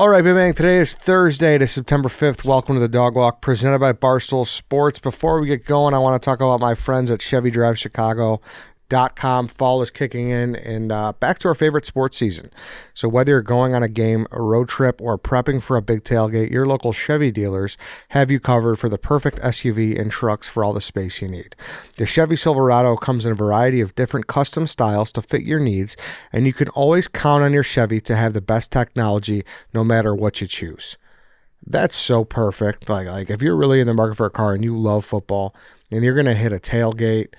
All right, Big Bang. Today is Thursday, to September 5th. Welcome to the Dog Walk, presented by Barstool Sports. Before we get going, I want to talk about my friends at Chevy Drive Chicago. Fall is kicking in, and back to our favorite sports season. So whether you're going on a game, a road trip, or prepping for a big tailgate, your local Chevy dealers have you covered for the perfect SUV and trucks for all the space you need. The Chevy Silverado comes in a variety of different custom styles to fit your needs, and you can always count on your Chevy to have the best technology no matter what you choose. That's so perfect. Like if you're really in the market for a car and you love football and you're going to hit a tailgate,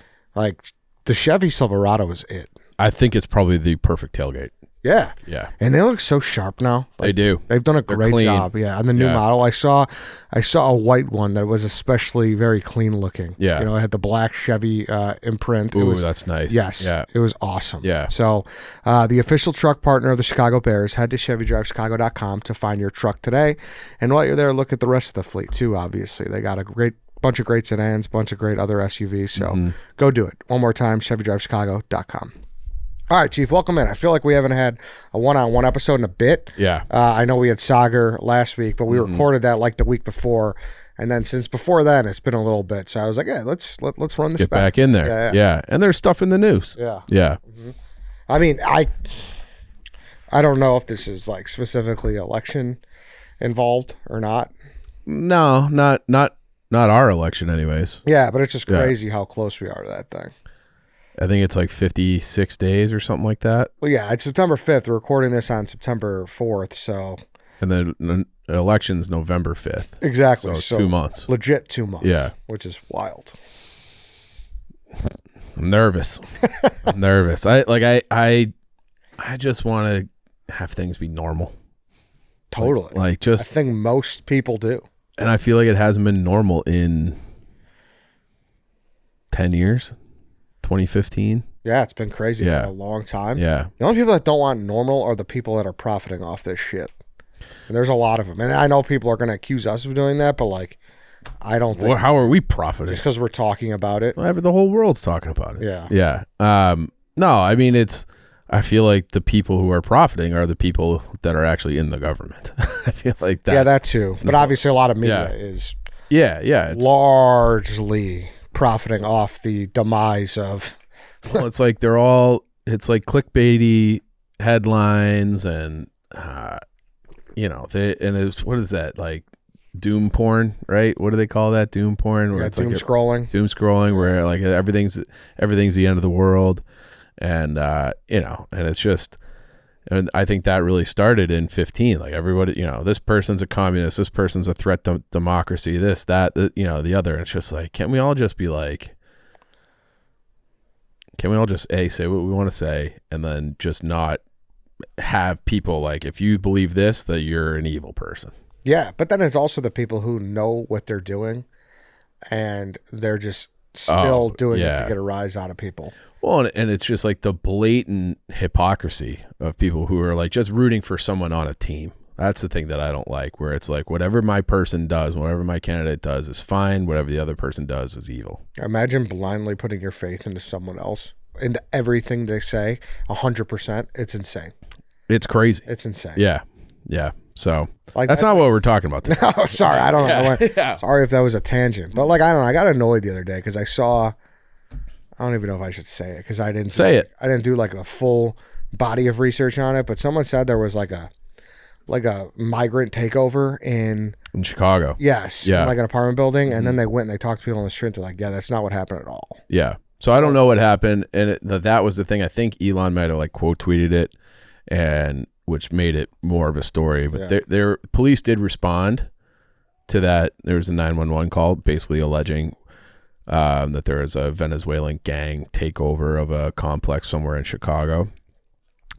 the Chevy Silverado is it. I think it's probably the perfect tailgate. Yeah. Yeah. And they look so sharp now. They do. They've done a great job. Yeah. On the new model, I saw a white one that was especially very clean looking. Yeah. You know, it had the black Chevy imprint. Ooh, that's nice. Yes. Yeah. It was awesome. Yeah. So the official truck partner of the Chicago Bears, head to ChevyDriveChicago.com to find your truck today. And while you're there, look at the rest of the fleet too, obviously. They got a bunch of great sedans, bunch of great other SUVs. So go do it. One more time, ChevyDriveChicago.com. All right, Chief, welcome in. I feel like we haven't had a one-on-one episode in a bit. Yeah. I know we had Sagar last week, but we recorded that like the week before. And then since before then, it's been a little bit. So I was like, yeah, let's run this Get back in there. Yeah. And there's stuff in the news. Yeah. Yeah. Mm-hmm. I mean, I don't know if this is like specifically election involved or not. No, not our election anyways. Yeah, but it's just crazy how close we are to that thing. I think it's like 56 days or something like that. Well, yeah, it's September 5th. We're recording this on September 4th, so. And then the election's November 5th. Exactly. So 2 months. Legit 2 months. Yeah. Which is wild. I'm nervous. I'm nervous. I just want to have things be normal. Totally. Like just. I think most people do. And I feel like it hasn't been normal in 10 years. 2015. Yeah, it's been crazy for a long time. Yeah. The only people that don't want normal are the people that are profiting off this shit. And there's a lot of them. And I know people are going to accuse us of doing that, but I don't think. Well, how are we profiting? Just because we're talking about it. Well, the whole world's talking about it. Yeah. Yeah. No, I mean, I feel like the people who are profiting are the people that are actually in the government. I feel like that. Yeah, that too. But obviously a lot of media is largely profiting off the demise of. Well, it's like it's like clickbaity headlines and, and it's, what is that? Like doom porn, right? What do they call that? Doom porn? Where it's doom scrolling. Doom scrolling where like everything's the end of the world. And, and it's just, and I think that really started in 15. Like everybody, this person's a communist, this person's a threat to democracy, this, that, the other. And it's just like, can't we all just say what we want to say and then just not have people like, if you believe this, that you're an evil person. Yeah. But then it's also the people who know what they're doing and they're just still doing it to get a rise out of people. Well, and it's just like the blatant hypocrisy of people who are like just rooting for someone on a team. That's the thing that I don't like, where it's like whatever my person does, whatever my candidate does is fine. Whatever the other person does is evil. Imagine blindly putting your faith into someone else, into everything they say, 100%. It's insane. It's crazy. It's insane. Yeah. Yeah. So that's not what we're talking about today. No, sorry. I don't know. Sorry if that was a tangent. But I don't know. I got annoyed the other day because I don't even know if I should say it because I didn't say it. I didn't do the full body of research on it, but someone said there was like a migrant takeover in Chicago. Yes. Yeah. In an apartment building. And then they went and they talked to people on the street. They're like, yeah, that's not what happened at all. Yeah. So I don't know what happened. And that was the thing. I think Elon might have quote tweeted it, and which made it more of a story. But their police did respond to that. There was a 911 call basically alleging that there was a Venezuelan gang takeover of a complex somewhere in Chicago.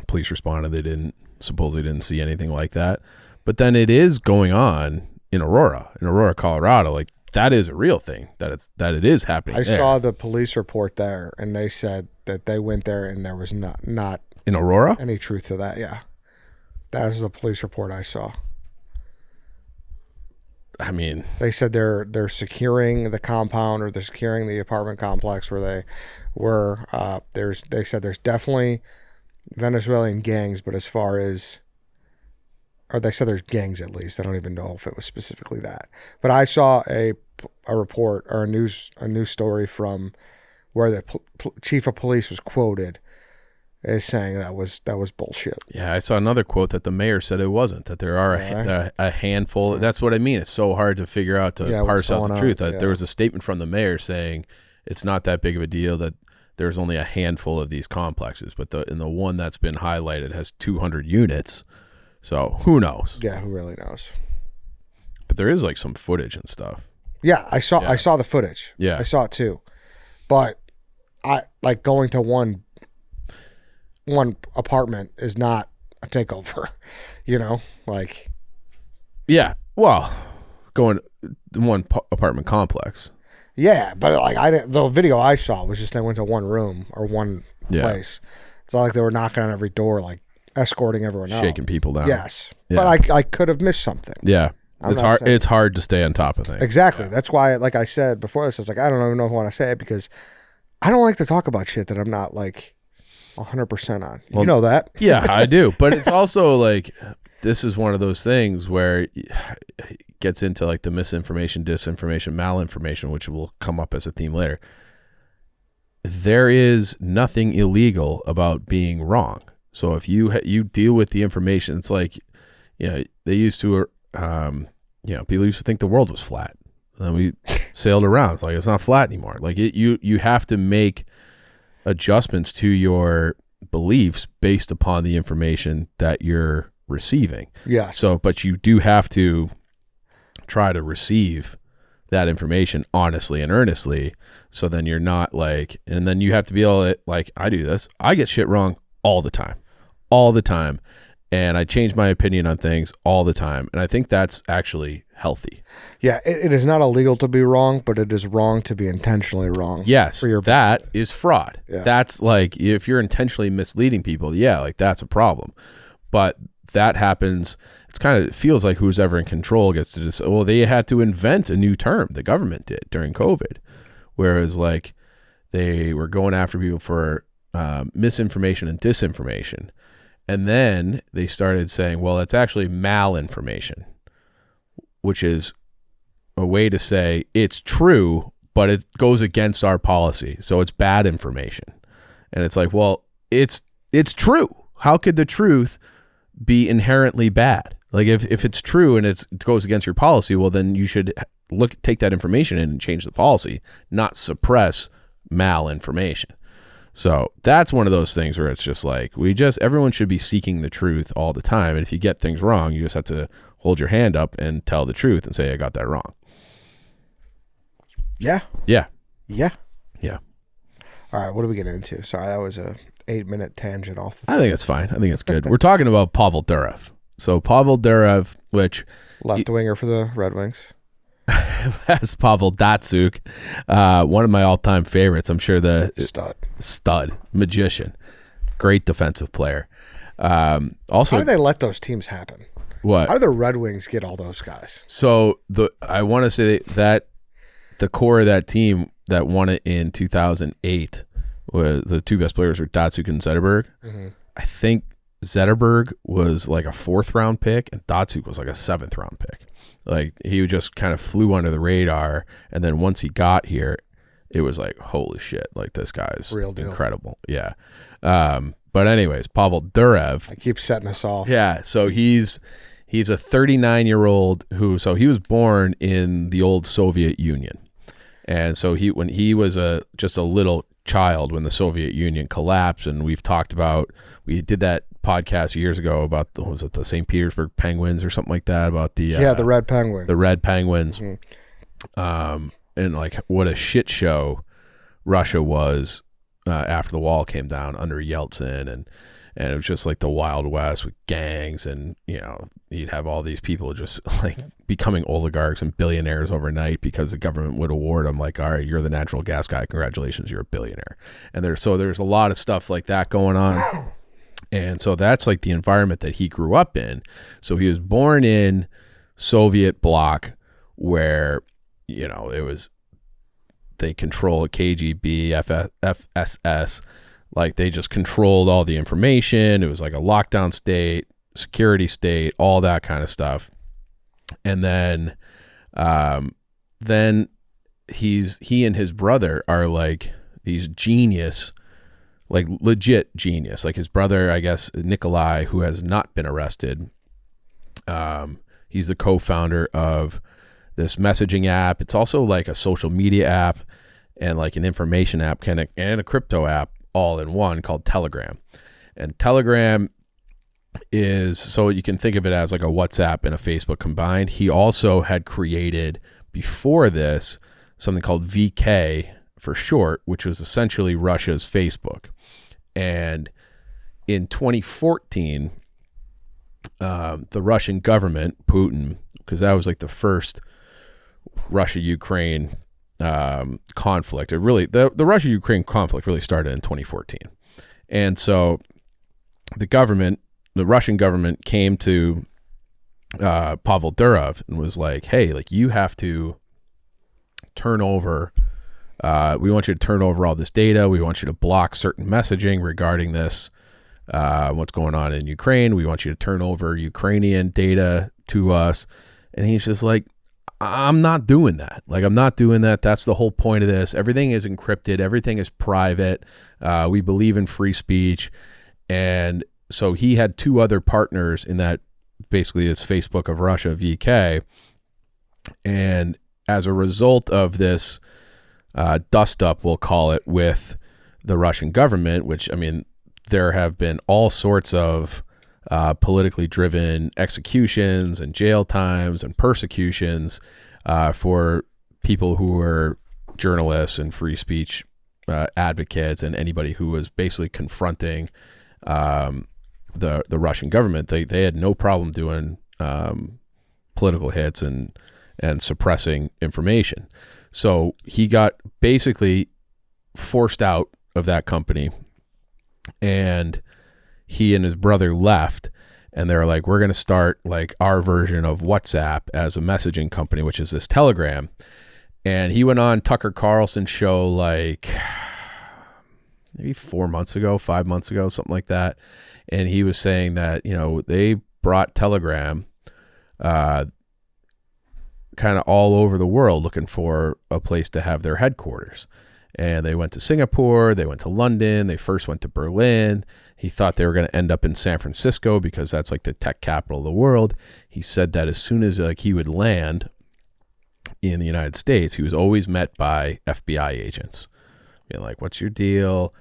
Police responded. They supposedly didn't see anything like that. But then it is going on in Aurora, Colorado. That is a real thing, that it is happening. I saw the police report there, and they said that they went there and there was not in Aurora any truth to that. Yeah, that was the police report I saw. I mean, they said they're securing the compound, or they're securing the apartment complex where they were. They said there's definitely Venezuelan gangs, but as far as or they said there's gangs at least. I don't even know if it was specifically that. But I saw a report or a news story from where the chief of police was quoted as saying that was bullshit. Yeah, I saw another quote that the mayor said it wasn't, that there are a handful. That's what I mean. It's so hard to figure out, to parse out the truth. There was a statement from the mayor saying it's not that big of a deal, that there's only a handful of these complexes, but the one that's been highlighted has 200 units. So who knows? Yeah, who really knows? But there is like some footage and stuff. Yeah, I saw the footage. Yeah. I saw it too. But I like going to one apartment is not a takeover, like. Yeah, well, going to one apartment complex. Yeah, but like the video I saw was just they went to one room or one place. It's not like they were knocking on every door, like escorting everyone out, shaking people down. Yes, but I could have missed something. Yeah, it's hard to stay on top of things. Exactly. That's why, like I said before this, I was like, I don't even know if I want to say it because I don't like to talk about shit that I'm not like 100% on. You know that? Yeah, I do. But it's also like, this is one of those things where it gets into like the misinformation, disinformation, malinformation, which will come up as a theme later. There is nothing illegal about being wrong. So if you deal with the information, it's like, they used to, people used to think the world was flat. And we sailed around. It's like, it's not flat anymore. Like you have to make adjustments to your beliefs based upon the information that you're receiving. Yeah. So, but you do have to try to receive that information honestly and earnestly. So then you're not like, and then you have to be able to, like, I do this. I get shit wrong all the time. And I change my opinion on things all the time. And I think that's actually healthy. Yeah, it is not illegal to be wrong, but it is wrong to be intentionally wrong. Yes, that is fraud. Yeah. That's like, if you're intentionally misleading people, like that's a problem. But that happens, it feels like who's ever in control gets to just, well, they had to invent a new term. The government did during COVID. Whereas like they were going after people for misinformation and disinformation. And then they started saying, well, it's actually malinformation, which is a way to say it's true, but it goes against our policy. So it's bad information. And it's like, well, it's true. How could the truth be inherently bad? Like if it's true and it goes against your policy, well, then you should take that information in and change the policy, not suppress malinformation. So that's one of those things where it's just like, everyone should be seeking the truth all the time. And if you get things wrong, you just have to hold your hand up and tell the truth and say, I got that wrong. Yeah. Yeah. Yeah. Yeah. All right. What are we getting into? Sorry, that was a 8-minute tangent off the I think it's fine. I think it's good. We're talking about Pavel Durov. So Pavel Durov, which left winger for the Red Wings. As Pavel Datsyuk, one of my all-time favorites. I'm sure the stud magician, great defensive player. Also, how do they let those teams happen? What? How do the Red Wings get all those guys? So I want to say that the core of that team that won it in 2008 was the two best players were Datsyuk and Zetterberg. Mm-hmm. I think Zetterberg was like a 4th round pick and Datsyuk was like a 7th round pick. Like he just kind of flew under the radar, and then once he got here, it was like, holy shit! Like this guy's real deal. Incredible. Yeah. But anyways, Pavel Durov. I keep setting us off. Yeah. So he's a 39-year-old so he was born in the old Soviet Union, and so when he was just a little child when the Soviet Union collapsed, and we did that podcast years ago about the St. Petersburg Penguins or something like that, about the the Red Penguins. The Red Penguins. Mm-hmm. And like what a shit show Russia was after the wall came down under Yeltsin, and it was just like the Wild West with gangs, and you'd have all these people just like becoming oligarchs and billionaires overnight because the government would award them like, all right, you're the natural gas guy, congratulations, you're a billionaire. And there's a lot of stuff like that going on. And so that's like the environment that he grew up in. So he was born in Soviet bloc where, they control KGB, FSS, like they just controlled all the information. It was like a lockdown state. security state, all that kind of stuff. And then he and his brother are like these genius, like legit genius. Like his brother, I guess, Nikolai, who has not been arrested. He's the co-founder of this messaging app. It's also like a social media app and like an information app and a crypto app all in one called Telegram. And Telegram is, so you can think of it as like a WhatsApp and a Facebook combined. He also had created before this something called VK for short, which was essentially Russia's Facebook. And in 2014, the Russian government, Putin, because that was like the first Russia-Ukraine conflict. It really, the Russia-Ukraine conflict really started in 2014. And so the Russian government came to Pavel Durov and was like, hey, like you have to turn over, we want you to turn over all this data. We want you to block certain messaging regarding this, what's going on in Ukraine. We want you to turn over Ukrainian data to us. And he's just like, I'm not doing that. Like, I'm not doing that. That's the whole point of this. Everything is encrypted. Everything is private. We believe in free speech. And so he had two other partners in that, basically it's Facebook of Russia, VK. And as a result of this dust up, we'll call it, with the Russian government, which, I mean, there have been all sorts of politically driven executions and jail times and persecutions for people who were journalists and free speech advocates and anybody who was basically confronting the Russian government. They had no problem doing political hits and suppressing information. So he got basically forced out of that company, and he and his brother left, and they're like, we're going to start like our version of WhatsApp as a messaging company, which is this Telegram. And he went on Tucker Carlson's show like maybe 5 months ago, something like that. And he was saying that, you know, they brought Telegram kind of all over the world looking for a place to have their headquarters. And they went to Singapore, they went to London, they first went to Berlin. He thought they were going to end up in San Francisco because that's like the tech capital of the world. He said that as soon as like he would land in the United States, he was always met by FBI agents being like, what's your deal?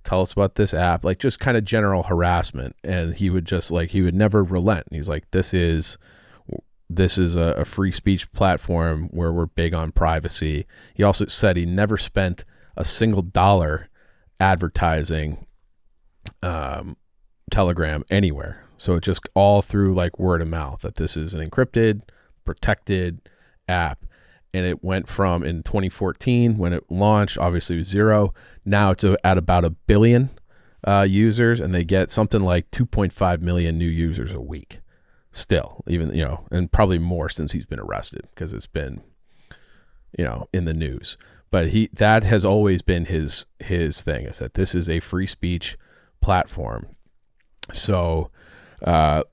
Tell us about this app, like just kind of general harassment. And he would just like, he would never relent. And he's like, this is a free speech platform where we're big on privacy. He also said he never spent a single dollar advertising Telegram anywhere. So it just all through like word of mouth that this is an encrypted, protected app. And it went from, in 2014 when it launched, obviously it was 0. Now it's at about 1 billion users, and they get something like 2.5 million new users a week. Still, even, you know, and probably more since he's been arrested because it's been, you know, in the news. But that has always been his thing, is that this is a free speech platform. So, and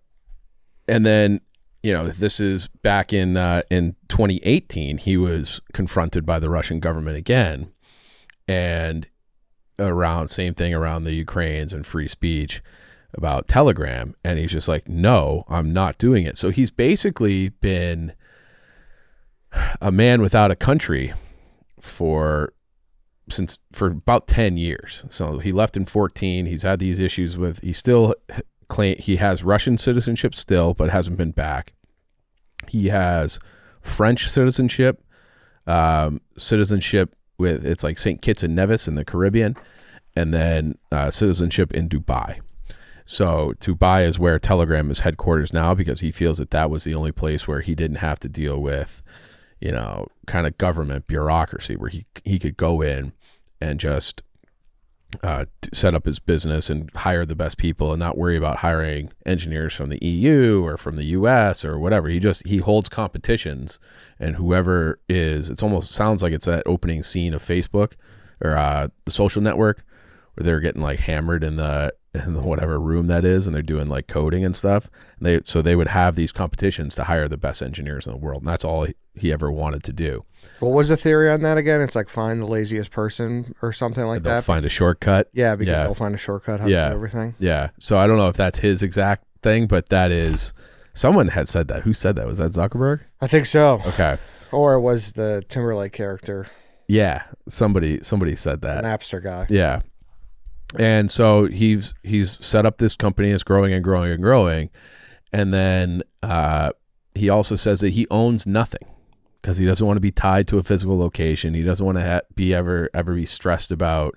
then, you know, this is back in 2018, he was confronted by the Russian government again, and same thing around the Ukrainians and free speech about Telegram. And he's just like, no, I'm not doing it. So he's basically been a man without a country for about 10 years. So he left in 14. He's had these issues with, he has Russian citizenship still, but hasn't been back. He has French citizenship, with, it's like St. Kitts and Nevis in the Caribbean, and then citizenship in Dubai. So Dubai is where Telegram is headquarters now, because he feels that was the only place where he didn't have to deal with, you know, kind of government bureaucracy, where he could go in and just set up his business and hire the best people and not worry about hiring engineers from the EU or from the US or whatever. He holds competitions, and whoever it almost sounds like it's that opening scene of Facebook or the Social Network, where they're getting like hammered in the in whatever room that is, and they're doing like coding and stuff. And they would have these competitions to hire the best engineers in the world, and that's all he ever wanted to do. What was the theory on that again? It's like find the laziest person or something like They'll that. Find a shortcut. Yeah, because they'll find a shortcut. How to do everything. Yeah. So I don't know if that's his exact thing, but that is. Someone had said that. Who said that? Was that Zuckerberg? I think so. Okay. Or it was the Timberlake character. Yeah. Somebody said that. The Napster guy. Yeah. And so he's set up this company. It's growing and growing and growing. And then he also says that he owns nothing because he doesn't want to be tied to a physical location. He doesn't want to ever be stressed about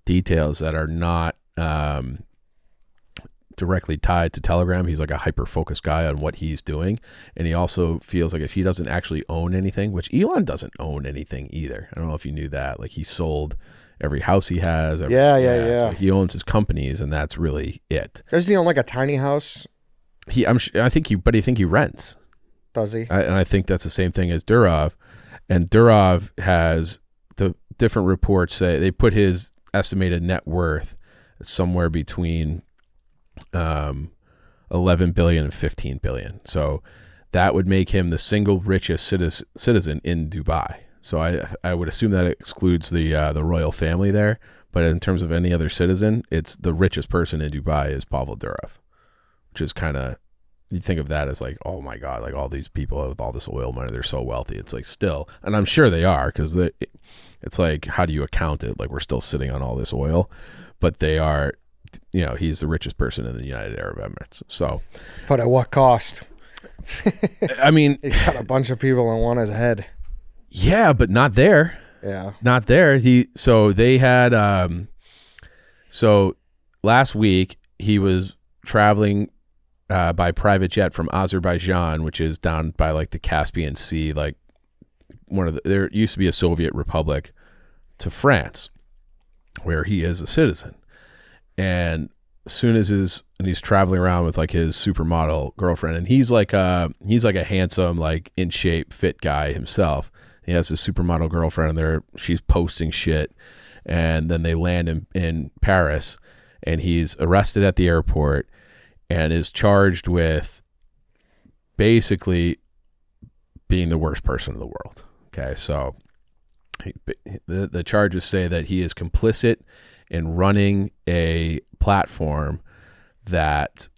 details that are not directly tied to Telegram. He's like a hyper-focused guy on what he's doing. And he also feels like if he doesn't actually own anything, which Elon doesn't own anything either. I don't know if you knew that. Like he sold every house he has. Yeah. So he owns his companies, and that's really it. Doesn't he own like a tiny house? I think he rents. Does he? And I think that's the same thing as Durov. And Durov has the different reports say they put his estimated net worth somewhere between 11 billion and 15 billion. So that would make him the single richest citizen in Dubai. So I would assume that excludes the royal family there. But in terms of any other citizen, it's the richest person in Dubai is Pavel Durov, which is kind of, you think of that as like, oh my God, like all these people with all this oil money, they're so wealthy. It's like still, and I'm sure they are, because it's like, how do you account it? Like we're still sitting on all this oil, but they are, he's the richest person in the United Arab Emirates. So, but at what cost? I mean, he got a bunch of people on his head. Yeah, but not there. Yeah, not there. They had. So last week he was traveling by private jet from Azerbaijan, which is down by like the Caspian Sea, like there used to be a Soviet republic, to France, where he is a citizen. And as soon as he's traveling around with like his supermodel girlfriend, and he's like a handsome, like in shape, fit guy himself. He has his supermodel girlfriend there. She's posting shit. And then they land in Paris, and he's arrested at the airport and is charged with basically being the worst person in the world. Okay. So the charges say that he is complicit in running a platform that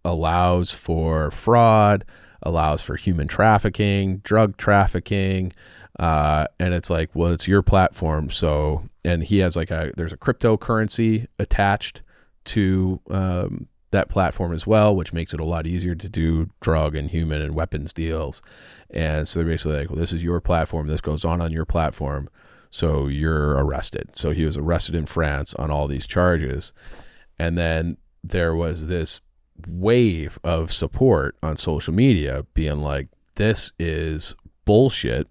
allows for fraud, allows for human trafficking, drug trafficking, and it's like, well, it's your platform. So, and he has like there's a cryptocurrency attached to that platform as well, which makes it a lot easier to do drug and human and weapons deals. And so they're basically like, well, this is your platform. This goes on your platform. So you're arrested. So he was arrested in France on all these charges. And then there was this wave of support on social media being like, this is bullshit.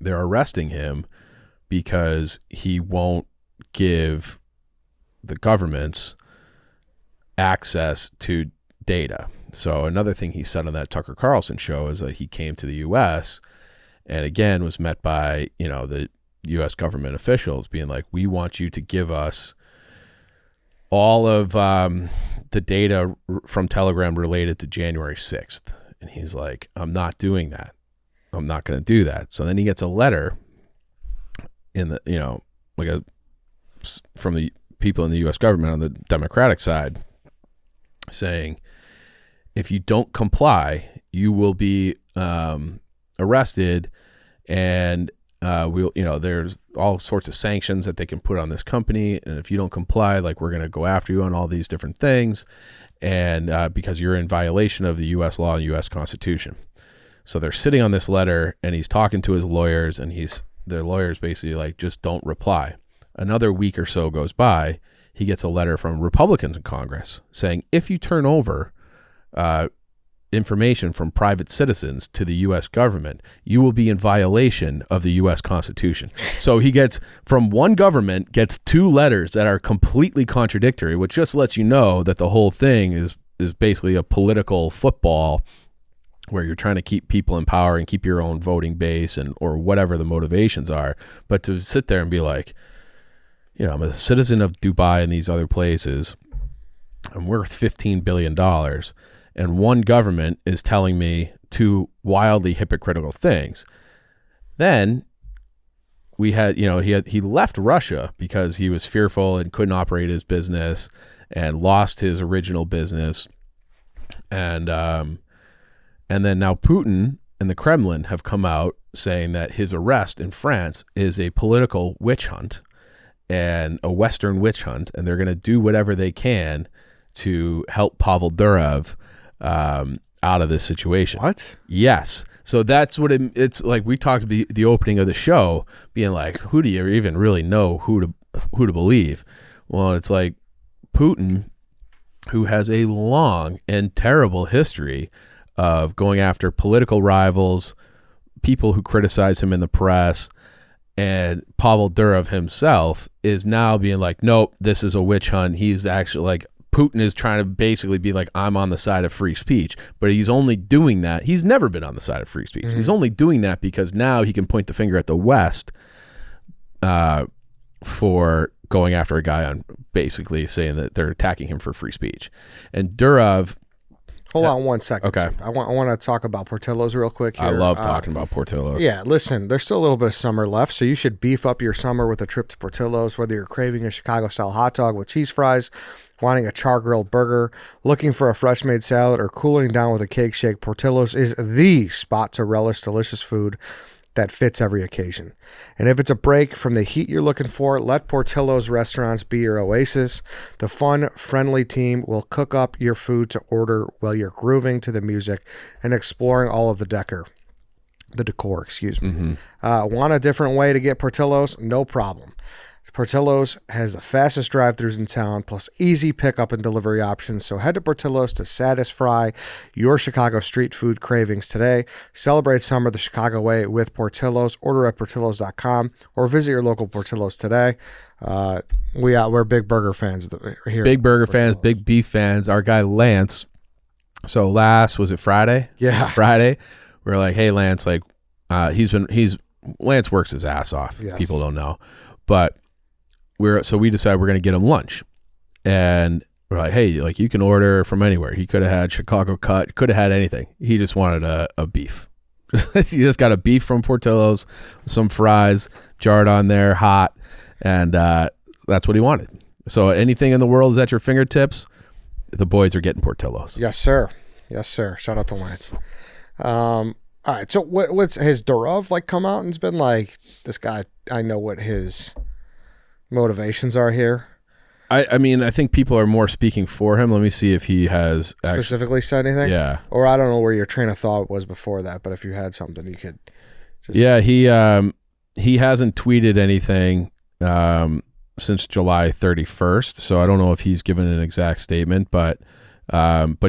They're arresting him because he won't give the governments access to data. So another thing he said on that Tucker Carlson show is that he came to the U.S. and again was met by, the U.S. government officials being like, we want you to give us all of the data from Telegram related to January 6th. And he's like, I'm not doing that. I'm not going to do that. So then he gets a letter from the people in the U.S. government on the Democratic side saying, if you don't comply, you will be arrested, and there's all sorts of sanctions that they can put on this company. And if you don't comply, like, we're going to go after you on all these different things. And because you're in violation of the U.S. law and U.S. Constitution. So they're sitting on this letter, and he's talking to his lawyers, and their lawyers basically like, just don't reply. Another week or so goes by. He gets a letter from Republicans in Congress saying, if you turn over information from private citizens to the U.S. government, you will be in violation of the U.S. Constitution. So he gets, from one government, gets two letters that are completely contradictory, which just lets you know that the whole thing is basically a political football where you're trying to keep people in power and keep your own voting base or whatever the motivations are. But to sit there and be like, I'm a citizen of Dubai and these other places. I'm worth $15 billion. And one government is telling me two wildly hypocritical things. Then we had, he left Russia because he was fearful and couldn't operate his business and lost his original business. And then now Putin and the Kremlin have come out saying that his arrest in France is a political witch hunt and a Western witch hunt, and they're going to do whatever they can to help Pavel Durov out of this situation. What? Yes. So that's what it's like. We talked about the opening of the show being like, who do you even really know who to believe? Well, it's like Putin, who has a long and terrible history of going after political rivals, people who criticize him in the press, and Pavel Durov himself is now being like, nope, this is a witch hunt. He's actually like, Putin is trying to basically be like, I'm on the side of free speech, but he's only doing that. He's never been on the side of free speech. Mm-hmm. He's only doing that because now he can point the finger at the West for going after a guy on basically saying that they're attacking him for free speech. And Durov, hold on 1 second. Okay. I want to talk about Portillo's real quick here. I love talking about Portillo's. Yeah, listen, there's still a little bit of summer left, so you should beef up your summer with a trip to Portillo's, whether you're craving a Chicago-style hot dog with cheese fries, wanting a char-grilled burger, looking for a fresh-made salad, or cooling down with a cake shake. Portillo's is the spot to relish delicious food that fits every occasion. And if it's a break from the heat you're looking for, let Portillo's restaurants be your oasis. The fun, friendly team will cook up your food to order while you're grooving to the music and exploring all of the decor. Mm-hmm. Want a different way to get Portillo's? No problem. Portillo's has the fastest drive-thrus in town, plus easy pickup and delivery options. So head to Portillo's to satisfy your Chicago street food cravings today. Celebrate summer the Chicago way with Portillo's. Order at Portillo's.com or visit your local Portillo's today. We're big burger fans here. Big burger fans, big beef fans. Our guy Lance. So was it Friday? Yeah, Friday. We're like, hey Lance, like Lance works his ass off. Yes. People don't know, but we decided we're going to get him lunch, and we're like, hey, like you can order from anywhere. He could have had Chicago cut, could have had anything. He just wanted a beef. He just got a beef from Portillo's, some fries jarred on there, hot, and that's what he wanted. So anything in the world is at your fingertips. The boys are getting Portillo's. Yes, sir. Yes, sir. Shout out to Lance. All right. So what's his Durov like come out and it's been like, this guy, I know what his motivations are here. I mean, I think people are more speaking for him. Let me see if he has specifically said anything. Yeah. Or I don't know where your train of thought was before that, but if you had something you could just... Yeah, he hasn't tweeted anything since July 31st, so I don't know if he's given an exact statement, but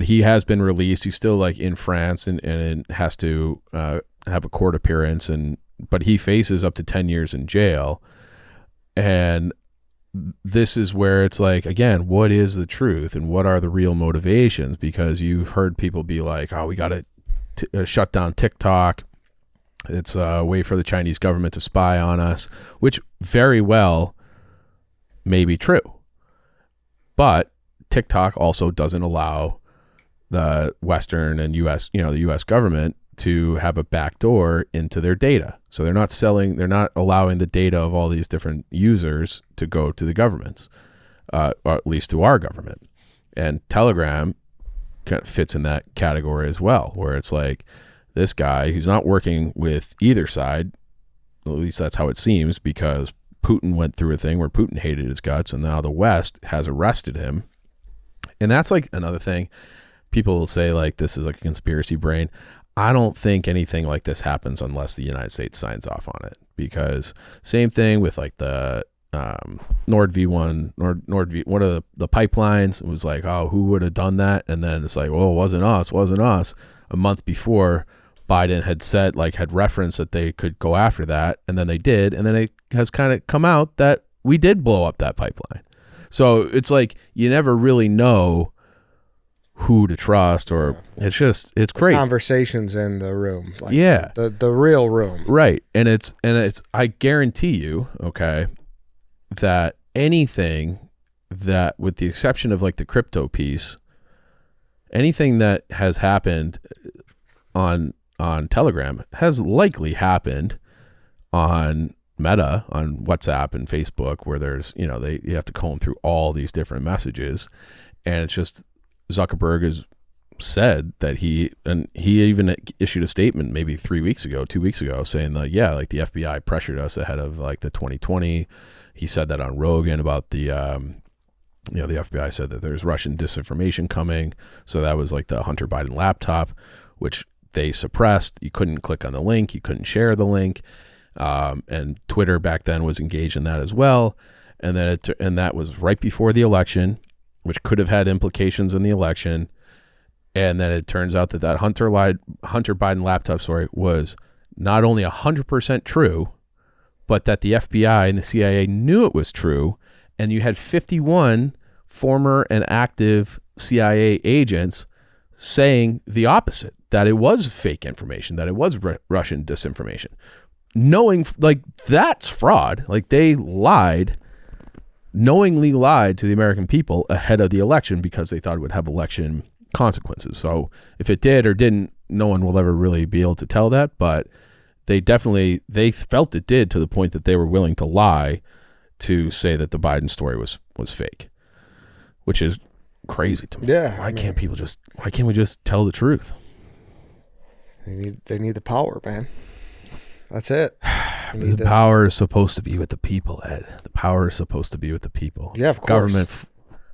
he has been released. He's still like in France and has to have a court appearance, but he faces up to 10 years in jail. And this is where it's like, again, what is the truth and what are the real motivations? Because you've heard people be like, oh, we got to shut down TikTok. It's a way for the Chinese government to spy on us, which very well may be true. But TikTok also doesn't allow the Western and the U.S. government to have a backdoor into their data. So they're not allowing the data of all these different users to go to the governments, or at least to our government. And Telegram kind of fits in that category as well, where it's like this guy who's not working with either side, at least that's how it seems, because Putin went through a thing where Putin hated his guts, and now the West has arrested him. And that's like another thing. People will say like this is like a conspiracy brain. I don't think anything like this happens unless the United States signs off on it, because same thing with like the one of the pipelines. It was like, oh, who would have done that? And then it's like, well, it wasn't us. A month before, Biden had referenced that they could go after that, and then they did, and then it has kind of come out that we did blow up that pipeline. So it's like you never really know who to trust, or it's crazy. Conversations in the room. Like yeah. The real room. Right. And it's I guarantee you, okay, that anything that, with the exception of like the crypto piece, anything that has happened on Telegram has likely happened on Meta, on WhatsApp and Facebook, where there's, you have to comb through all these different messages. And it's just, Zuckerberg has said that he even issued a statement maybe 2 weeks ago, saying that, like the FBI pressured us ahead of like the 2020. He said that on Rogan about the, the FBI said that there's Russian disinformation coming. So that was like the Hunter Biden laptop, which they suppressed. You couldn't click on the link. You couldn't share the link. And Twitter back then was engaged in that as well. And then and that was right before the election, which could have had implications in the election. And then it turns out that Hunter Biden laptop story was not only 100% true, but that the FBI and the CIA knew it was true. And you had 51 former and active CIA agents saying the opposite, that it was fake information, that it was Russian disinformation. Knowing, like, that's fraud. Like, they knowingly lied to the American people ahead of the election because they thought it would have election consequences. So if it did or didn't, no one will ever really be able to tell that, but they felt it did, to the point that they were willing to lie to say that the Biden story was fake, which is crazy to me. Yeah. Why can't we just tell the truth? They need the power, man. That's it. The power is supposed to be with the people, Ed. The power is supposed to be with the people. Yeah, of course. Government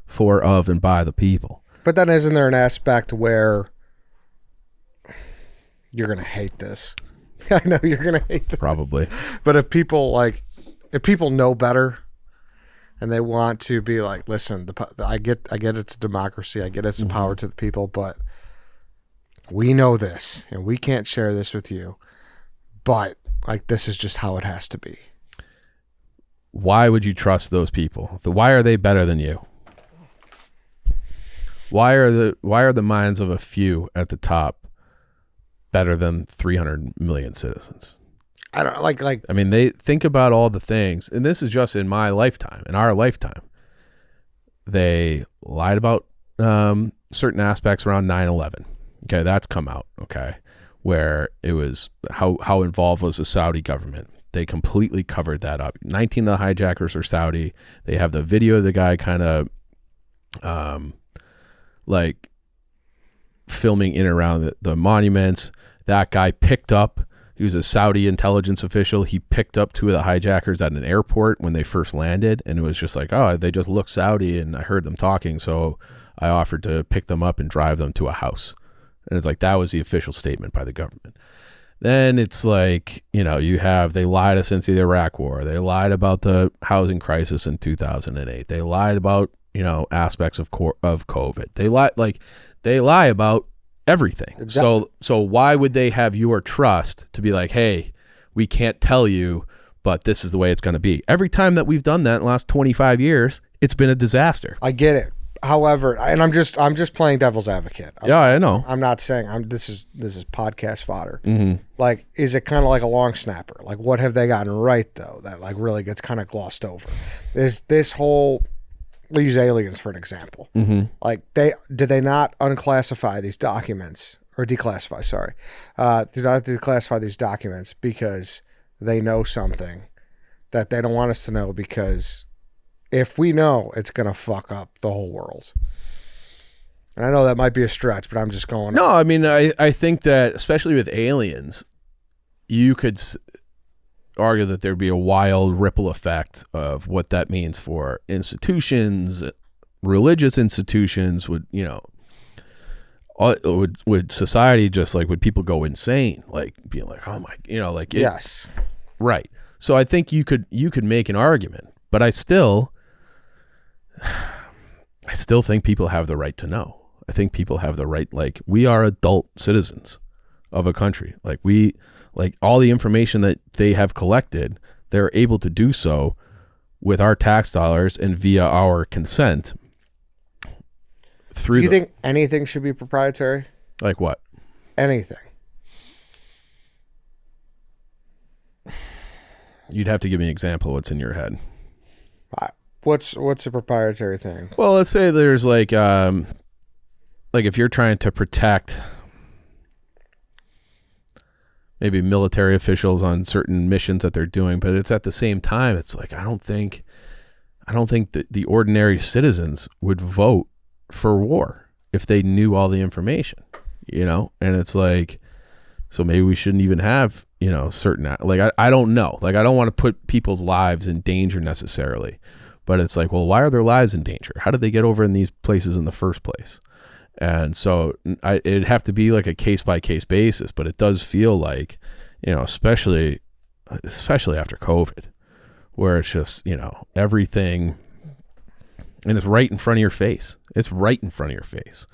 for, of, and by the people. But then isn't there an aspect where you're going to hate this? I know you're going to hate this. Probably. But if people know better and they want to be like, listen, I get it's a democracy. I get it's the power to the people, but we know this and we can't share this with you. But like, this is just how it has to be. Why would you trust those people? Why are they better than you? Why are the minds of a few at the top better than 300 million citizens? I don't like. I mean, they think about all the things, and this is just in our lifetime. They lied about certain aspects around 9/11. Okay, that's come out. Okay, where it was how involved was the Saudi government. They completely covered that up. 19 of the hijackers are Saudi. They have the video of the guy kind of like filming in and around the monuments. That guy he was a Saudi intelligence official. He picked up two of the hijackers at an airport when they first landed, and it was just like, oh, they just look Saudi, and I heard them talking, so I offered to pick them up and drive them to a house. And it's like, that was the official statement by the government. Then it's like, they lied us into the Iraq war. They lied about the housing crisis in 2008. They lied about, aspects of COVID. They lie about everything. Exactly. So why would they have your trust to be like, hey, we can't tell you, but this is the way it's going to be? Every time that we've done that in the last 25 years, it's been a disaster. I get it. However, and I'm just playing devil's advocate. I know. I'm not saying this is podcast fodder. Mm-hmm. Like, is it kind of like a long snapper? Like, what have they gotten right though that like really gets kind of glossed over? Is this whole, we'll use aliens for an example. Mm-hmm. Like, did they not unclassify these documents or declassify? Sorry, did not declassify these documents because they know something that they don't want us to know, because if we know, it's going to fuck up the whole world. And I know that might be a stretch, but I'm just going. No, I mean, I think that especially with aliens, you could argue that there'd be a wild ripple effect of what that means for institutions, religious institutions. Would society just like, would people go insane? Like, being like, oh my, yes. Right. So I think you could make an argument, but I still think people have the right to know. I think people have the right, like, we are adult citizens of a country. Like, all the information that they have collected, they're able to do so with our tax dollars and via our consent. Do you think anything should be proprietary? Like what? Anything. You'd have to give me an example of what's in your head. What's a proprietary thing? Well, let's say there's like if you're trying to protect maybe military officials on certain missions that they're doing, but it's at the same time, it's like, I don't think that the ordinary citizens would vote for war if they knew all the information, and it's like, so maybe we shouldn't even have, certain, like, I don't know. Like, I don't want to put people's lives in danger necessarily, but it's like, well, why are their lives in danger? How did they get over in these places in the first place? And so it'd have to be like a case by case basis, but it does feel like, especially after COVID, where it's just, everything, and it's right in front of your face. It's right in front of your face,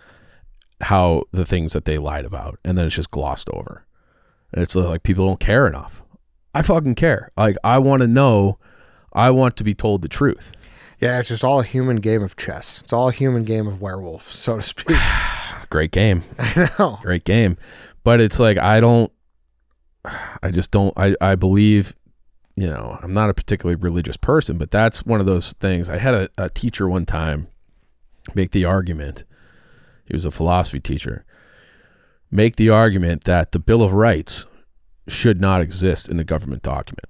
how the things that they lied about, and then it's just glossed over. And it's like people don't care enough. I fucking care. Like, I want to know. I want to be told the truth. Yeah, it's just all a human game of chess. It's all a human game of werewolf, so to speak. Great game. I know. Great game. But it's like, I believe, I'm not a particularly religious person, but that's one of those things. I had a teacher one time make the argument. He was a philosophy teacher. Make the argument that the Bill of Rights should not exist in a government document.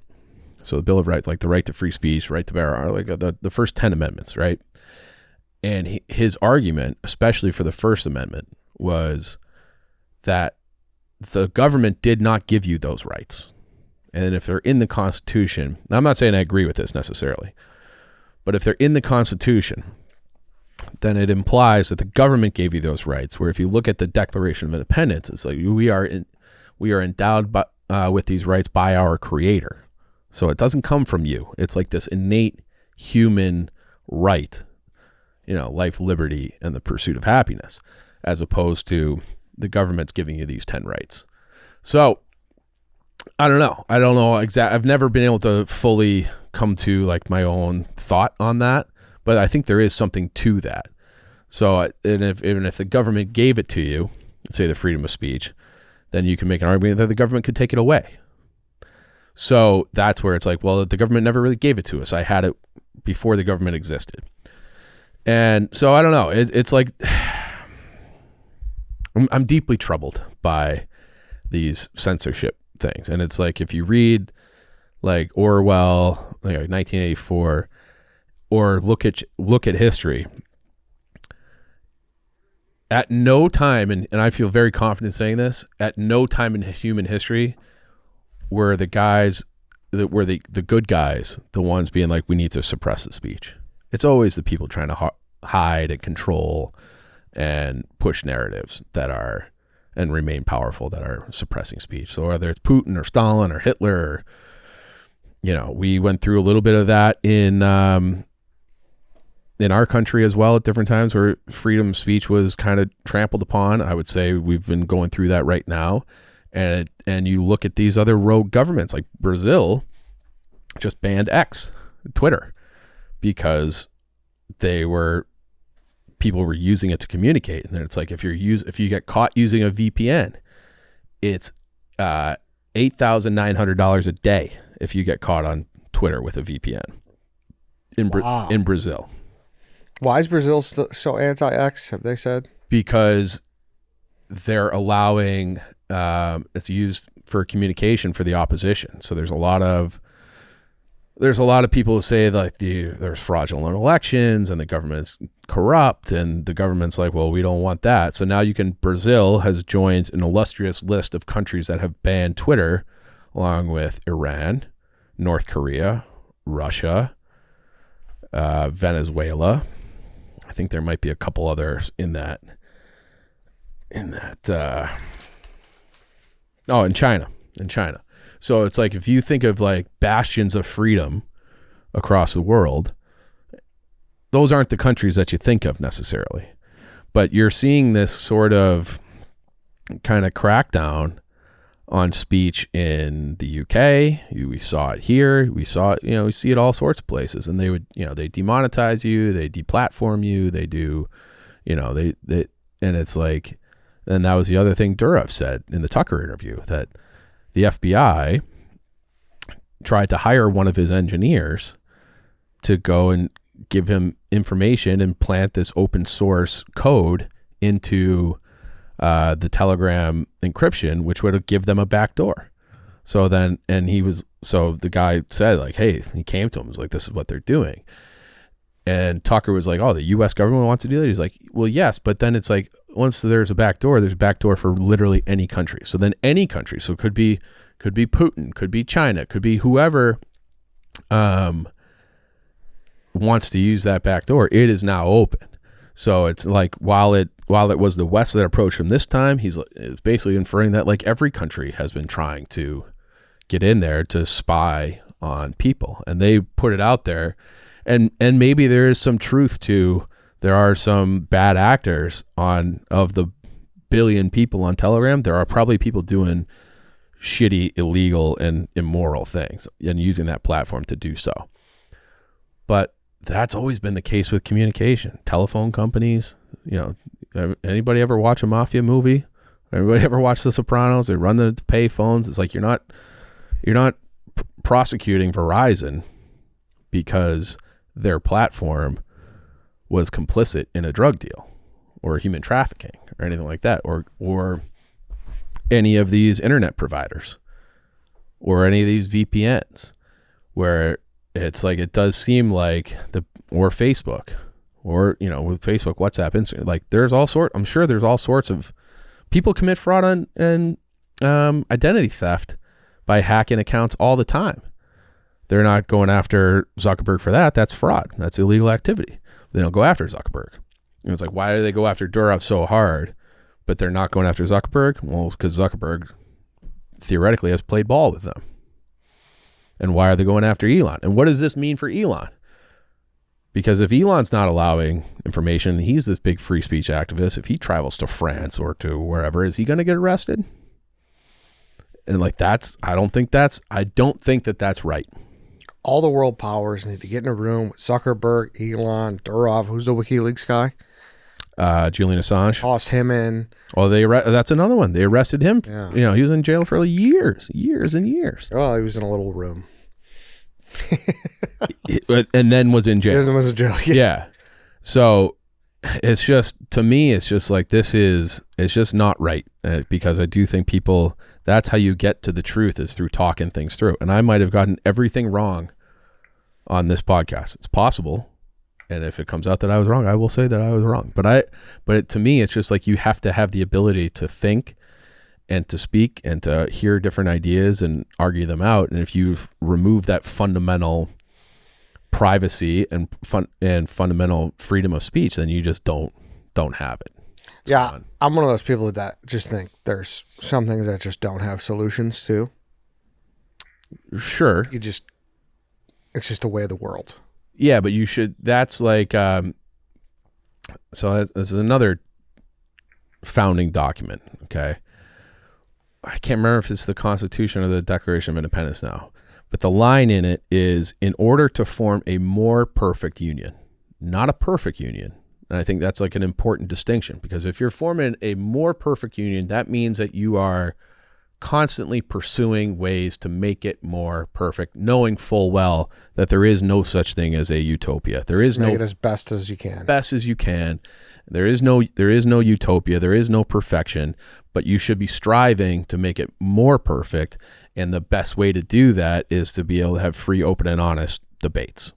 So the Bill of Rights, like the right to free speech, right to bear arms, like the first 10 amendments, right? And his argument, especially for the First Amendment, was that the government did not give you those rights. And if they're in the Constitution, now I'm not saying I agree with this necessarily, but if they're in the Constitution, then it implies that the government gave you those rights. Where if you look at the Declaration of Independence, it's like we are endowed with these rights by our Creator. So it doesn't come from you. It's like this innate human right, life, liberty, and the pursuit of happiness, as opposed to the government's giving you these 10 rights. So I don't know. I've never been able to fully come to like my own thought on that, but I think there is something to that. So even if the government gave it to you, say the freedom of speech, then you can make an argument that the government could take it away. So that's where it's like, well, the government never really gave it to us. I had it before the government existed. And so I don't know. It's like, I'm deeply troubled by these censorship things. And it's like, if you read like Orwell, like 1984, or look at history, at no time, and I feel very confident saying this, at no time in human history were the guys that were the good guys, the ones being like, we need to suppress the speech. It's always the people trying to hide and control and push narratives that are and remain powerful that are suppressing speech. So whether it's Putin or Stalin or Hitler, or, we went through a little bit of that in our country as well at different times where freedom of speech was kind of trampled upon. I would say we've been going through that right now. And you look at these other rogue governments, like Brazil just banned X, Twitter, because people were using it to communicate. And then it's like, if you get caught using a VPN, it's $8,900 a day if you get caught on Twitter with a VPN in Brazil. Why is Brazil so anti-X, have they said? Because they're allowing, it's used for communication for the opposition. So there's a lot of people who say like there's fraudulent elections and the government's corrupt, and the government's like, well, we don't want that. So now Brazil has joined an illustrious list of countries that have banned Twitter, along with Iran, North Korea, Russia, Venezuela. I think there might be a couple others in that. In China. So it's like, if you think of like bastions of freedom across the world, those aren't the countries that you think of necessarily. But you're seeing this sort of kind of crackdown on speech in the UK. We saw it here. We saw it, we see it all sorts of places. And they would, they demonetize you, they deplatform you, they do, and it's like, and that was the other thing Durov said in the Tucker interview, that the FBI tried to hire one of his engineers to go and give him information and plant this open source code into the Telegram encryption, which would give them a backdoor. So then, so the guy said like, hey, he came to him, was like, this is what they're doing. And Tucker was like, oh, the U.S. government wants to do that? He's like, well, yes, but then it's like, once there's a backdoor, there's a backdoor for literally any country. So then any country, so it could be Putin, could be China, could be whoever wants to use that backdoor, it is now open. So it's like, while it was the West that approached him this time, he's basically inferring that like every country has been trying to get in there to spy on people, and they put it out there. And maybe there is some truth to, there are some bad actors of the billion people on Telegram. There are probably people doing shitty, illegal, and immoral things and using that platform to do so. But that's always been the case with communication. Telephone companies, anybody ever watch a mafia movie? Everybody ever watch The Sopranos? They run the pay phones. It's like, you're not prosecuting Verizon because their platform was complicit in a drug deal or human trafficking or anything like that, or any of these internet providers or any of these VPNs, where it's like, it does seem like or Facebook, or with Facebook, WhatsApp, Instagram, like I'm sure there's all sorts of people commit fraud and identity theft by hacking accounts all the time. They're not going after Zuckerberg for that. That's fraud. That's illegal activity. They don't go after Zuckerberg. And it's like, why do they go after Durov so hard, but they're not going after Zuckerberg? Well, because Zuckerberg theoretically has played ball with them. And why are they going after Elon? And what does this mean for Elon? Because if Elon's not allowing information, he's this big free speech activist. If he travels to France or to wherever, is he going to get arrested? And like, I don't think that that's right. All the world powers need to get in a room with Zuckerberg, Elon, Durov, who's the WikiLeaks guy? Julian Assange. Toss him in. Oh, that's another one. They arrested him. Yeah. He was in jail for years and years. Well, he was in a little room. And then was in jail. And was in jail. Yeah. So it's just, to me, it's just like, it's just not right. Because I do think that's how you get to the truth, is through talking things through. And I might have gotten everything wrong on this podcast. It's possible. And if it comes out that I was wrong, I will say that I was wrong. But to me, it's just like, you have to have the ability to think and to speak and to hear different ideas and argue them out. And if you've removed that fundamental privacy and fundamental freedom of speech, then you just don't have it. It's gone. I'm one of those people that just think there's some things that just don't have solutions to. Sure. It's just the way of the world. Yeah, but you should, that's like, so this is another founding document, okay? I can't remember if it's the Constitution or the Declaration of Independence now, but the line in it is, in order to form a more perfect union, not a perfect union. And I think that's like an important distinction, because if you're forming a more perfect union, that means that you are constantly pursuing ways to make it more perfect, knowing full well that there is no such thing as a utopia. There is make it as best as you can. Best as you can. There is no utopia. There is no perfection, but you should be striving to make it more perfect. And the best way to do that is to be able to have free, open, and honest debates,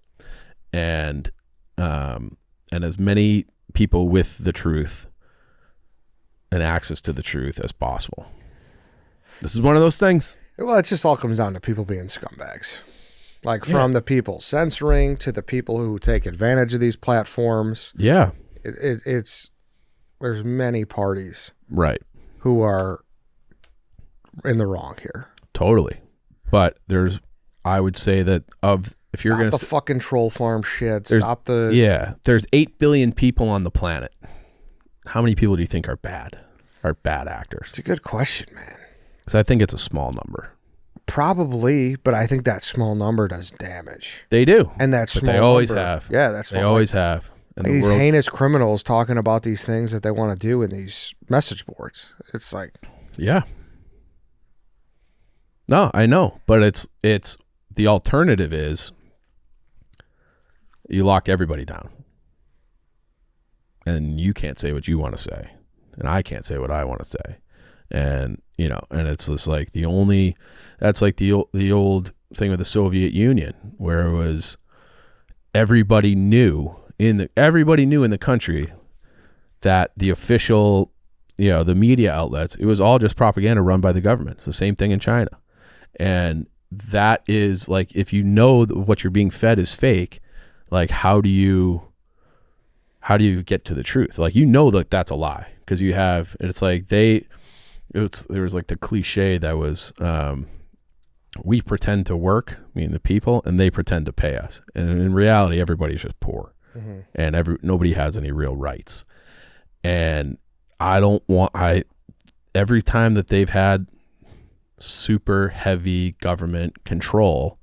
and as many people with the truth and access to the truth as possible. This is one of those things. Well, it just all comes down to people being scumbags. Like, from the people censoring to the people who take advantage of these platforms. Yeah. There's many parties. Right. Who are in the wrong here. Totally. But I would say that if you're going to... Stop the fucking troll farm shit. There's 8 billion people on the planet. How many people do you think are bad actors? It's a good question, man. Because I think it's a small number. Probably, but I think that small number does damage. They do. And that small number. They always have. Yeah, that's They always have. And these heinous criminals talking about these things that they want to do in these message boards. It's like... Yeah. No, I know. But it's the alternative is you lock everybody down. And you can't say what you want to say. And I can't say what I want to say. And, and it's just like that's like the old thing with the Soviet Union, where it was everybody knew in the country that the official, the media outlets, it was all just propaganda run by the government. It's the same thing in China. And that is like, if you know what you're being fed is fake, like how do you get to the truth? Like, that that's a lie, because it's like there was like the cliche that was, we pretend to work, meaning the people, and they pretend to pay us. And in reality, everybody's just poor, and nobody has any real rights. And every time that they've had super heavy government control,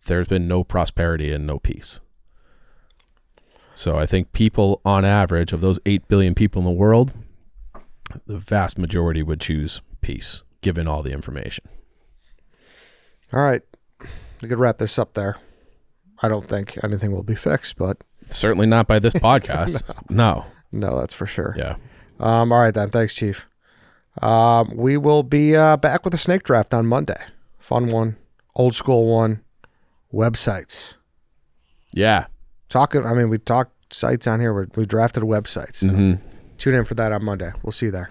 there's been no prosperity and no peace. So I think people, on average, of those 8 billion people in the world, the vast majority would choose peace, given all the information. All right. We could wrap this up there. I don't think anything will be fixed, but... Certainly not by this podcast. No. No, that's for sure. Yeah. All right, then. Thanks, Chief. We will be back with a snake draft on Monday. Fun one. Old school one. Websites. Yeah. We talked sites on here. We drafted websites. So tune in for that on Monday. We'll see you there.